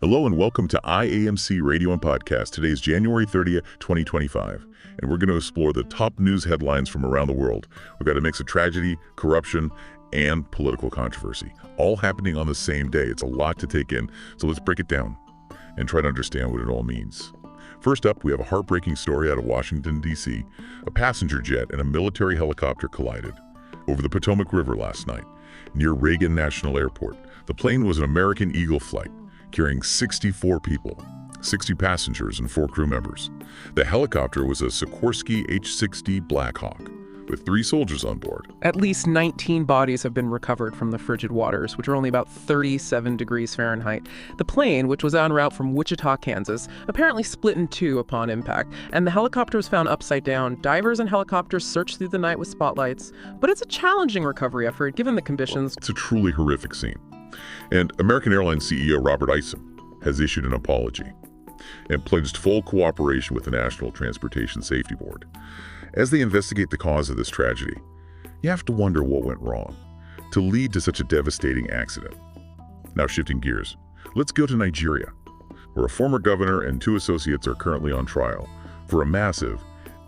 Hello and welcome to IAMC Radio and Podcast. Today is January 30th, 2025, and we're going to explore the top news headlines from around the world. We've got a mix of tragedy, corruption, and political controversy, all happening on the same day. It's a lot to take in, so let's break it down and try to understand what it all means. First up, we have a heartbreaking story out of Washington, D.C. A passenger jet and a military helicopter collided over the Potomac River last night near Reagan National Airport. The plane was an American Eagle flight, carrying 64 people, 60 passengers and 4 crew members. The helicopter was a Sikorsky H-60 Blackhawk with 3 soldiers on board. At least 19 bodies have been recovered from the frigid waters, which are only about 37 degrees Fahrenheit. The plane, which was en route from Wichita, Kansas, apparently split in two upon impact, and the helicopter was found upside down. Divers and helicopters searched through the night with spotlights, but it's a challenging recovery effort given the conditions. It's a truly horrific scene. And American Airlines CEO Robert Isom has issued an apology and pledged full cooperation with the National Transportation Safety Board. As they investigate the cause of this tragedy, you have to wonder what went wrong to lead to such a devastating accident. Now shifting gears, let's go to Nigeria, where a former governor and 2 associates are currently on trial for a massive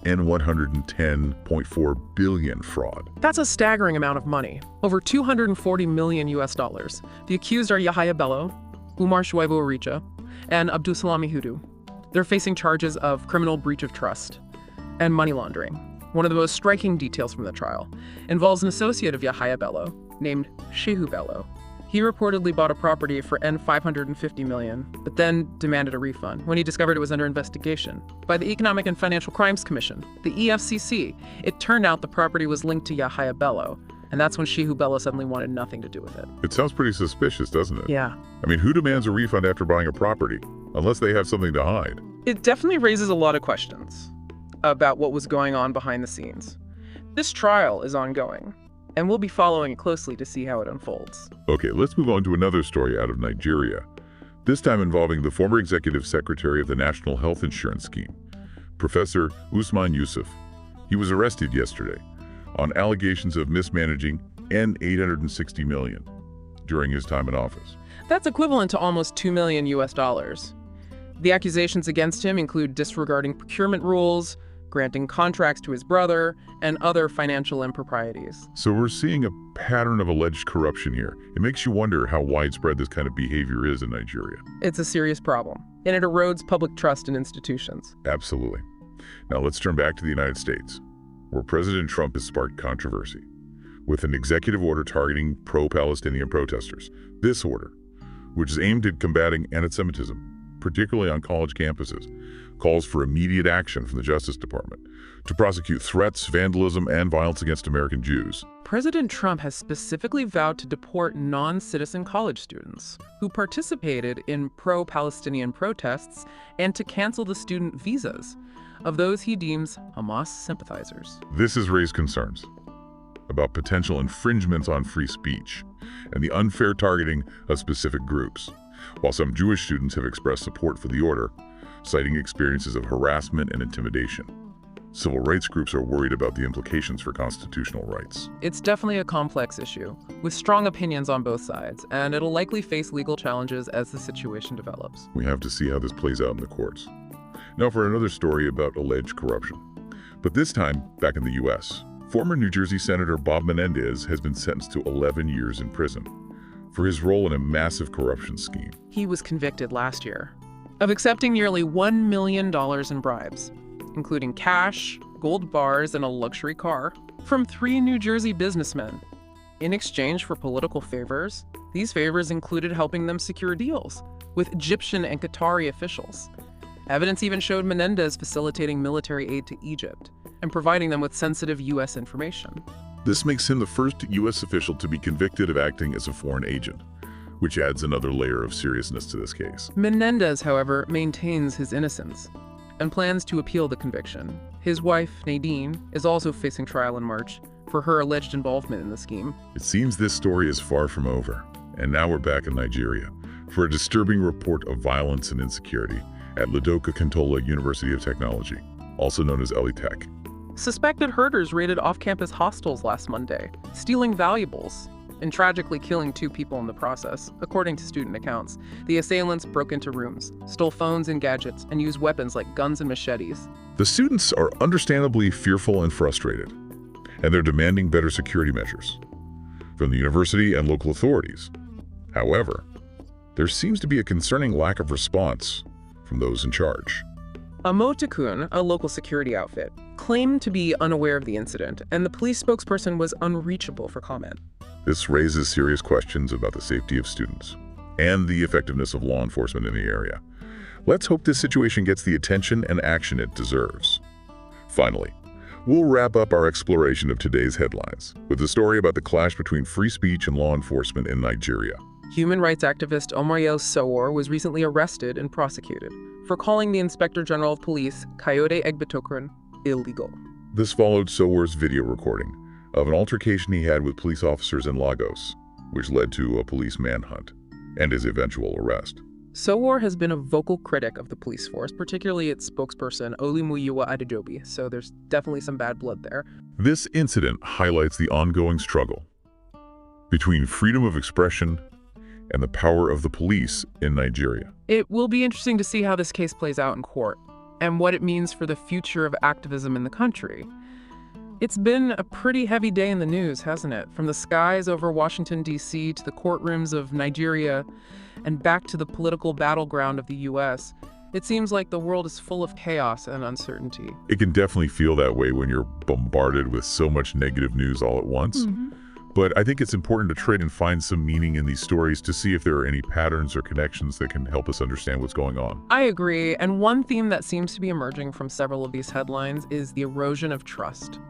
$110.4 billion fraud. That's a staggering amount of money, over $240 million US. The accused are Yahaya Bello, Umar Shuaibu Aricha, and Abdulsalami Hudu. They're facing charges of criminal breach of trust and money laundering. One of the most striking details from the trial involves an associate of Yahaya Bello named Shehu Bello. He reportedly bought a property for $550 million, but then demanded a refund when he discovered it was under investigation by the Economic and Financial Crimes Commission, the EFCC. It turned out the property was linked to Yahaya Bello, and that's when Shehu Bello suddenly wanted nothing to do with it. It sounds pretty suspicious, doesn't it? Yeah. I mean, who demands a refund after buying a property, unless they have something to hide? It definitely raises a lot of questions about what was going on behind the scenes. This trial is ongoing, and we'll be following it closely to see how it unfolds. Okay, let's move on to another story out of Nigeria, this time involving the former executive secretary of the National Health Insurance Scheme, Professor Usman Yusuf. He was arrested yesterday on allegations of mismanaging $860 million during his time in office. That's equivalent to almost $2 million US. The accusations against him include disregarding procurement rules, granting contracts to his brother, and other financial improprieties. So we're seeing a pattern of alleged corruption here. It makes you wonder how widespread this kind of behavior is in Nigeria. It's a serious problem, and it erodes public trust in institutions. Absolutely. Now let's turn back to the United States, where President Trump has sparked controversy with an executive order targeting pro-Palestinian protesters. This order, which is aimed at combating anti-Semitism, particularly on college campuses, calls for immediate action from the Justice Department to prosecute threats, vandalism, and violence against American Jews. President Trump has specifically vowed to deport non-citizen college students who participated in pro-Palestinian protests and to cancel the student visas of those he deems Hamas sympathizers. This has raised concerns about potential infringements on free speech and the unfair targeting of specific groups, while some Jewish students have expressed support for the order, citing experiences of harassment and intimidation. Civil rights groups are worried about the implications for constitutional rights. It's definitely a complex issue, with strong opinions on both sides, and it'll likely face legal challenges as the situation develops. We have to see how this plays out in the courts. Now for another story about alleged corruption. But this time, back in the U.S., former New Jersey Senator Bob Menendez has been sentenced to 11 years in prison for his role in a massive corruption scheme. He was convicted last year of accepting nearly $1 million in bribes, including cash, gold bars, and a luxury car, from 3 New Jersey businessmen. In exchange for political favors, these favors included helping them secure deals with Egyptian and Qatari officials. Evidence even showed Menendez facilitating military aid to Egypt and providing them with sensitive U.S. information. This makes him the first U.S. official to be convicted of acting as a foreign agent, which adds another layer of seriousness to this case. Menendez, however, maintains his innocence and plans to appeal the conviction. His wife, Nadine, is also facing trial in March for her alleged involvement in the scheme. It seems this story is far from over, and now we're back in Nigeria for a disturbing report of violence and insecurity at Ladoka Kantola University of Technology, also known as Elitech. Suspected herders raided off-campus hostels last Monday, stealing valuables. and tragically killing 2 people in the process, according to student accounts. The assailants broke into rooms, stole phones and gadgets, and used weapons like guns and machetes. The students are understandably fearful and frustrated, and they're demanding better security measures from the university and local authorities. However, there seems to be a concerning lack of response from those in charge. Amotakun, a local security outfit, claimed to be unaware of the incident, and the police spokesperson was unreachable for comment. This raises serious questions about the safety of students and the effectiveness of law enforcement in the area. Let's hope this situation gets the attention and action it deserves. Finally, we'll wrap up our exploration of today's headlines with a story about the clash between free speech and law enforcement in Nigeria. Human rights activist Omoyele Sowore was recently arrested and prosecuted for calling the Inspector General of Police, Kayode Egbetokun, illegal. This followed Sowore's video recording of an altercation he had with police officers in Lagos, which led to a police manhunt and his eventual arrest. Sowore has been a vocal critic of the police force, particularly its spokesperson, Olumuyiwa Adejobi, so there's definitely some bad blood there. This incident highlights the ongoing struggle between freedom of expression and the power of the police in Nigeria. It will be interesting to see how this case plays out in court and what it means for the future of activism in the country. It's been a pretty heavy day in the news, hasn't it? From the skies over Washington, D.C. to the courtrooms of Nigeria and back to the political battleground of the U.S., it seems like the world is full of chaos and uncertainty. It can definitely feel that way when you're bombarded with so much negative news all at once. But I think it's important to try and find some meaning in these stories to see if there are any patterns or connections that can help us understand what's going on. I agree, and one theme that seems to be emerging from several of these headlines is the erosion of trust.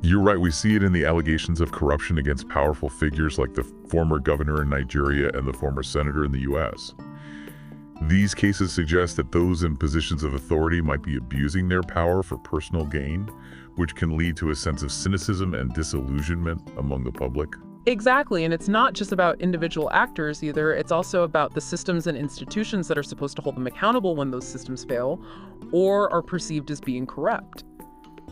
You're right, we see it in the allegations of corruption against powerful figures like the former governor in Nigeria and the former senator in the U.S. These cases suggest that those in positions of authority might be abusing their power for personal gain, which can lead to a sense of cynicism and disillusionment among the public. Exactly, and it's not just about individual actors either, it's also about the systems and institutions that are supposed to hold them accountable when those systems fail or are perceived as being corrupt.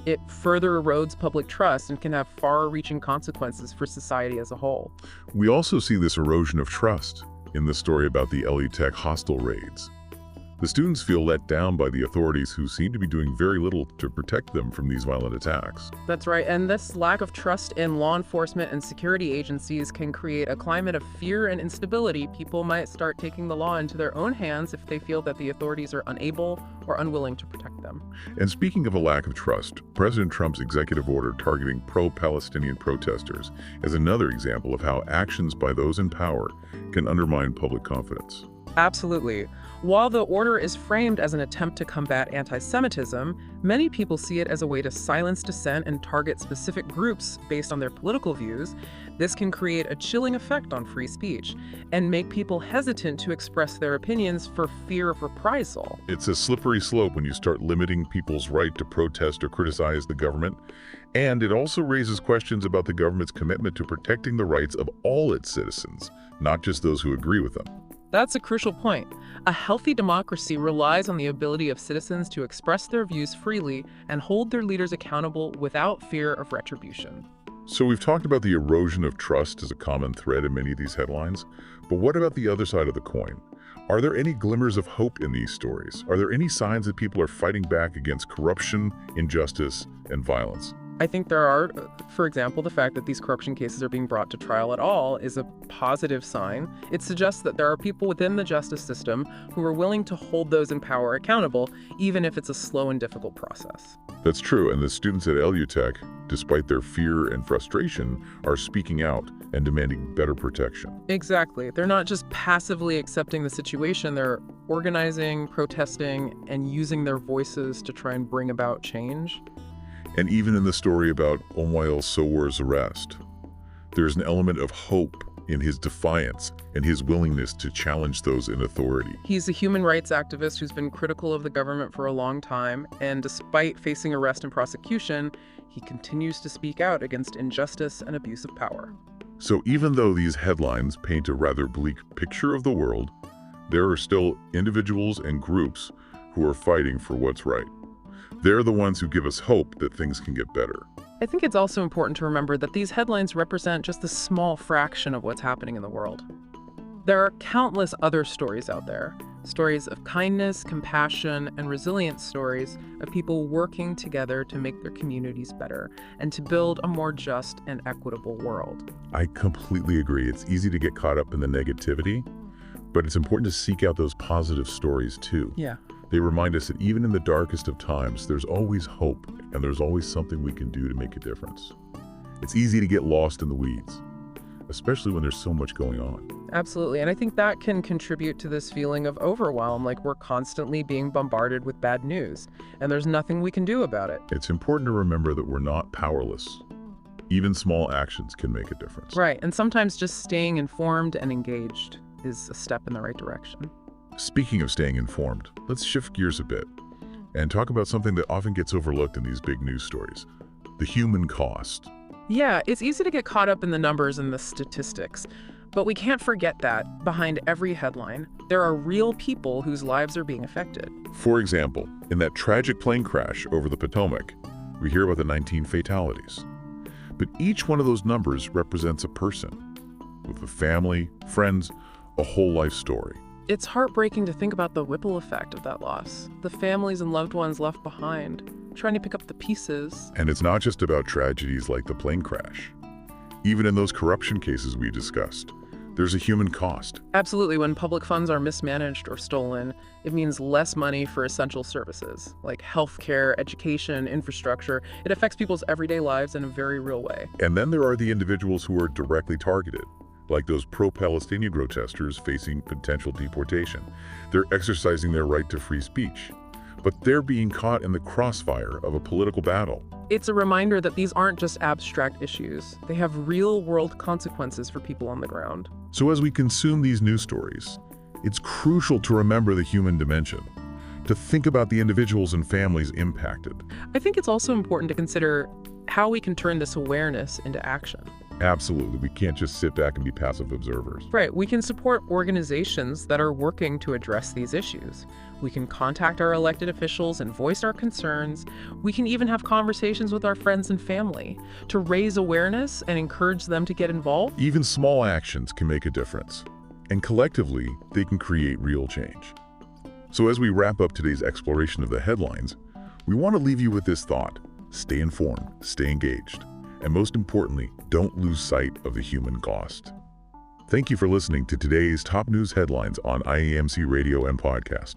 It further erodes public trust and can have far-reaching consequences for society as a whole. We also see this erosion of trust in the story about the LE Tech hostel raids. The students feel let down by the authorities who seem to be doing very little to protect them from these violent attacks. That's right, and this lack of trust in law enforcement and security agencies can create a climate of fear and instability. People might start taking the law into their own hands if they feel that the authorities are unable or unwilling to protect them. And speaking of a lack of trust, President Trump's executive order targeting pro-Palestinian protesters is another example of how actions by those in power can undermine public confidence. Absolutely. While the order is framed as an attempt to combat anti-Semitism, many people see it as a way to silence dissent and target specific groups based on their political views. This can create a chilling effect on free speech and make people hesitant to express their opinions for fear of reprisal. It's a slippery slope when you start limiting people's right to protest or criticize the government, and it also raises questions about the government's commitment to protecting the rights of all its citizens, not just those who agree with them. That's a crucial point. A healthy democracy relies on the ability of citizens to express their views freely and hold their leaders accountable without fear of retribution. So we've talked about the erosion of trust as a common thread in many of these headlines, but what about the other side of the coin? Are there any glimmers of hope in these stories? Are there any signs that people are fighting back against corruption, injustice, and violence? I think there are. For example, the fact that these corruption cases are being brought to trial at all is a positive sign. It suggests that there are people within the justice system who are willing to hold those in power accountable, even if it's a slow and difficult process. That's true, and the students at LU Tech, despite their fear and frustration, are speaking out and demanding better protection. Exactly. They're not just passively accepting the situation, they're organizing, protesting, and using their voices to try and bring about change. And even in the story about Omoyele Sowore's arrest, there's an element of hope in his defiance and his willingness to challenge those in authority. He's a human rights activist who's been critical of the government for a long time, and despite facing arrest and prosecution, he continues to speak out against injustice and abuse of power. So even though these headlines paint a rather bleak picture of the world, there are still individuals and groups who are fighting for what's right. They're the ones who give us hope that things can get better. I think it's also important to remember that these headlines represent just a small fraction of what's happening in the world. There are countless other stories out there, stories of kindness, compassion, and resilience, stories of people working together to make their communities better and to build a more just and equitable world. I completely agree. It's easy to get caught up in the negativity, but it's important to seek out those positive stories too. Yeah. They remind us that even in the darkest of times, there's always hope, and there's always something we can do to make a difference. It's easy to get lost in the weeds, especially when there's so much going on. Absolutely. And I think that can contribute to this feeling of overwhelm, like we're constantly being bombarded with bad news, and there's nothing we can do about it. It's important to remember that we're not powerless. Even small actions can make a difference. Right. And sometimes just staying informed and engaged is a step in the right direction. Speaking of staying informed, let's shift gears a bit and talk about something that often gets overlooked in these big news stories: the human cost. Yeah, it's easy to get caught up in the numbers and the statistics, but we can't forget that behind every headline, there are real people whose lives are being affected. For example, in that tragic plane crash over the Potomac, we hear about the 19 fatalities. But each one of those numbers represents a person with a family, friends, a whole life story. It's heartbreaking to think about the ripple effect of that loss, the families and loved ones left behind, trying to pick up the pieces. And it's not just about tragedies like the plane crash. Even in those corruption cases we discussed, there's a human cost. Absolutely. When public funds are mismanaged or stolen, it means less money for essential services like healthcare, education, infrastructure. It affects people's everyday lives in a very real way. And then there are the individuals who are directly targeted, like those pro-Palestinian protesters facing potential deportation. They're exercising their right to free speech, but they're being caught in the crossfire of a political battle. It's a reminder that these aren't just abstract issues. They have real-world consequences for people on the ground. So as we consume these news stories, it's crucial to remember the human dimension, to think about the individuals and families impacted. I think it's also important to consider how we can turn this awareness into action. Absolutely. We can't just sit back and be passive observers. Right. We can support organizations that are working to address these issues. We can contact our elected officials and voice our concerns. We can even have conversations with our friends and family to raise awareness and encourage them to get involved. Even small actions can make a difference, and collectively, they can create real change. So as we wrap up today's exploration of the headlines, we want to leave you with this thought: stay informed, stay engaged, and most importantly, don't lose sight of the human cost. Thank you for listening to today's top news headlines on IAMC Radio and Podcast.